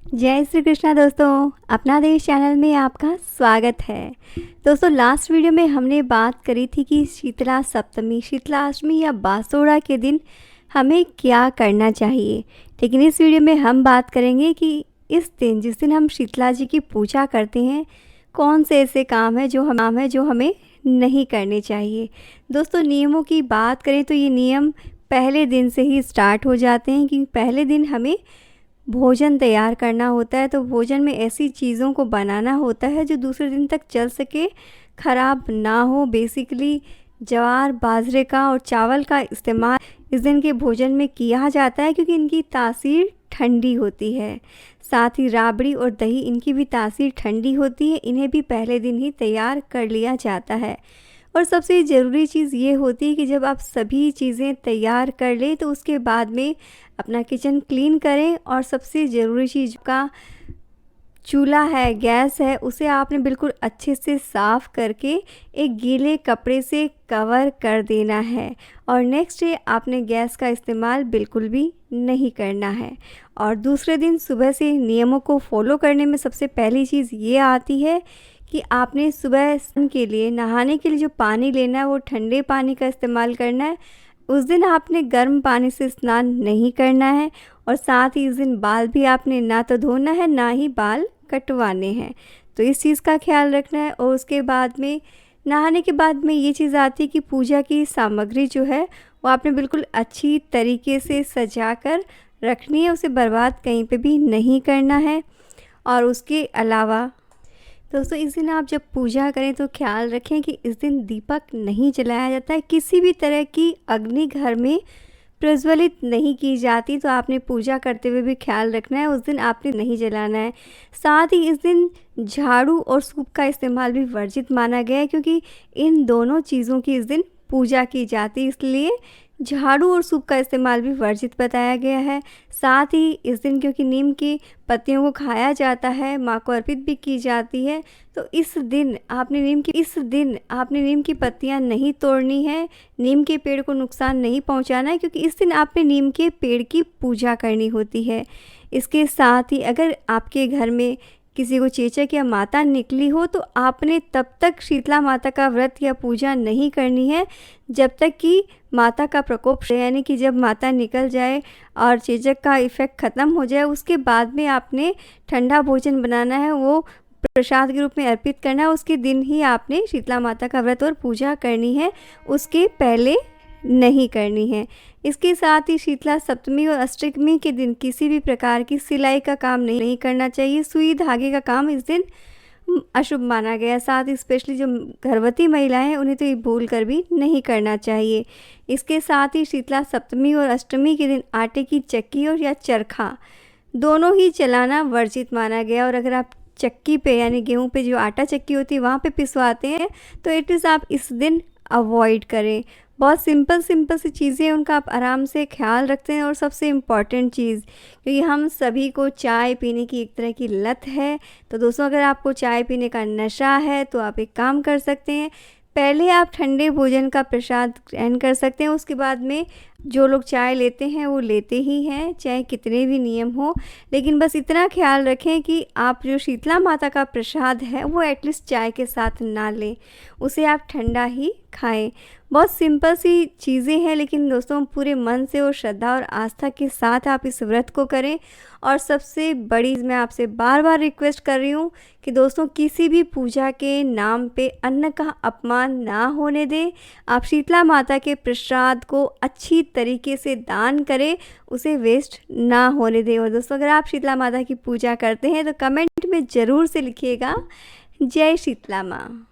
जय श्री कृष्णा दोस्तों, अपना देश चैनल में आपका स्वागत है। दोस्तों, लास्ट वीडियो में हमने बात करी थी कि शीतला सप्तमी, शीतलाष्टमी या बासोड़ा के दिन हमें क्या करना चाहिए। लेकिन इस वीडियो में हम बात करेंगे कि इस दिन, जिस दिन हम शीतला जी की पूजा करते हैं, कौन से ऐसे काम है जो हमें नहीं करने चाहिए। दोस्तों, नियमों की बात करें तो ये नियम पहले दिन से ही स्टार्ट हो जाते हैं कि पहले दिन हमें भोजन तैयार करना होता है। तो भोजन में ऐसी चीज़ों को बनाना होता है जो दूसरे दिन तक चल सके, ख़राब ना हो। बेसिकली ज्वार, बाजरे का और चावल का इस्तेमाल इस दिन के भोजन में किया जाता है क्योंकि इनकी तासीर ठंडी होती है। साथ ही राबड़ी और दही, इनकी भी तासीर ठंडी होती है। इन्हें भी पहले दिन ही तैयार कर लिया जाता है। और सबसे ज़रूरी चीज़ ये होती है कि जब आप सभी चीज़ें तैयार कर लें तो उसके बाद में अपना किचन क्लीन करें। और सबसे ज़रूरी चीज़ का चूल्हा है, गैस है, उसे आपने बिल्कुल अच्छे से साफ़ करके एक गीले कपड़े से कवर कर देना है। और नेक्स्ट डे आपने गैस का इस्तेमाल बिल्कुल भी नहीं करना है। और दूसरे दिन सुबह से नियमों को फॉलो करने में सबसे पहली चीज़ ये आती है कि आपने सुबह स्नान के लिए, नहाने के लिए जो पानी लेना है वो ठंडे पानी का इस्तेमाल करना है। उस दिन आपने गर्म पानी से स्नान नहीं करना है। और साथ ही इस दिन बाल भी आपने ना तो धोना है, ना ही बाल कटवाने हैं। तो इस चीज़ का ख्याल रखना है। और उसके बाद में, नहाने के बाद में ये चीज़ आती है कि पूजा की सामग्री जो है वो आपने बिल्कुल अच्छी तरीके से सजा कर रखनी है, उसे बर्बाद कहीं पे भी नहीं करना है। और उसके अलावा दोस्तों, इस दिन आप जब पूजा करें तो ख्याल रखें कि इस दिन दीपक नहीं जलाया जाता है। किसी भी तरह की अग्नि घर में प्रज्वलित नहीं की जाती। तो आपने पूजा करते हुए भी ख्याल रखना है, उस दिन आपने नहीं जलाना है। साथ ही इस दिन झाड़ू और सूप का इस्तेमाल भी वर्जित माना गया है क्योंकि इन दोनों चीज़ों की इस दिन पूजा की जाती है, इसलिए झाड़ू और सूप का इस्तेमाल भी वर्जित बताया गया है। साथ ही इस दिन क्योंकि नीम की पत्तियों को खाया जाता है, माँ को अर्पित भी की जाती है, तो इस दिन आपने नीम की पत्तियाँ नहीं तोड़नी है, नीम के पेड़ को नुकसान नहीं पहुँचाना है क्योंकि इस दिन आपने नीम के पेड़ की पूजा करनी होती है। इसके साथ ही अगर आपके घर में किसी को चेचक या माता निकली हो तो आपने तब तक शीतला माता का व्रत या पूजा नहीं करनी है जब तक कि माता का प्रकोप, यानी कि जब माता निकल जाए और चेचक का इफ़ेक्ट ख़त्म हो जाए, उसके बाद में आपने ठंडा भोजन बनाना है, वो प्रसाद के रूप में अर्पित करना है। उसके दिन ही आपने शीतला माता का व्रत और पूजा करनी है, उसके पहले नहीं करनी है। इसके साथ ही शीतला सप्तमी और अष्टमी के दिन किसी भी प्रकार की सिलाई का काम नहीं करना चाहिए। सुई धागे का काम इस दिन अशुभ माना गया है। साथ ही स्पेशली जो गर्भवती महिलाएं हैं उन्हें तो ये भूल कर भी नहीं करना चाहिए। इसके साथ ही शीतला सप्तमी और अष्टमी के दिन आटे की चक्की और या चरखा दोनों ही चलाना वर्जित माना गया। और अगर आप चक्की पे, यानी गेहूं पे जो आटा चक्की होती है वहाँ पे पिसवाते हैं तो एटलीस्ट आप इस दिन अवॉइड करें। बहुत सिंपल सी चीज़ें हैं, उनका आप आराम से ख्याल रखते हैं। और सबसे इम्पॉर्टेंट चीज़, क्योंकि हम सभी को चाय पीने की एक तरह की लत है, तो दोस्तों अगर आपको चाय पीने का नशा है तो आप एक काम कर सकते हैं, पहले आप ठंडे भोजन का प्रसाद ग्रहण कर सकते हैं। उसके बाद में जो लोग चाय लेते हैं वो लेते ही हैं, चाहे कितने भी नियम हो। लेकिन बस इतना ख्याल रखें कि आप जो शीतला माता का प्रसाद है वो एटलीस्ट चाय के साथ ना लें, उसे आप ठंडा ही खाएं। बहुत सिंपल सी चीज़ें हैं, लेकिन दोस्तों पूरे मन से और श्रद्धा और आस्था के साथ आप इस व्रत को करें। और सबसे बड़ी मैं आपसे बार बार रिक्वेस्ट कर रही हूँ कि दोस्तों किसी भी पूजा के नाम पे अन्न का अपमान ना होने दें। आप शीतला माता के प्रसाद को अच्छी तरीके से दान करें, उसे वेस्ट ना होने दें। और दोस्तों अगर आप शीतला माता की पूजा करते हैं तो कमेंट में ज़रूर से लिखिएगा, जय शीतला माँ।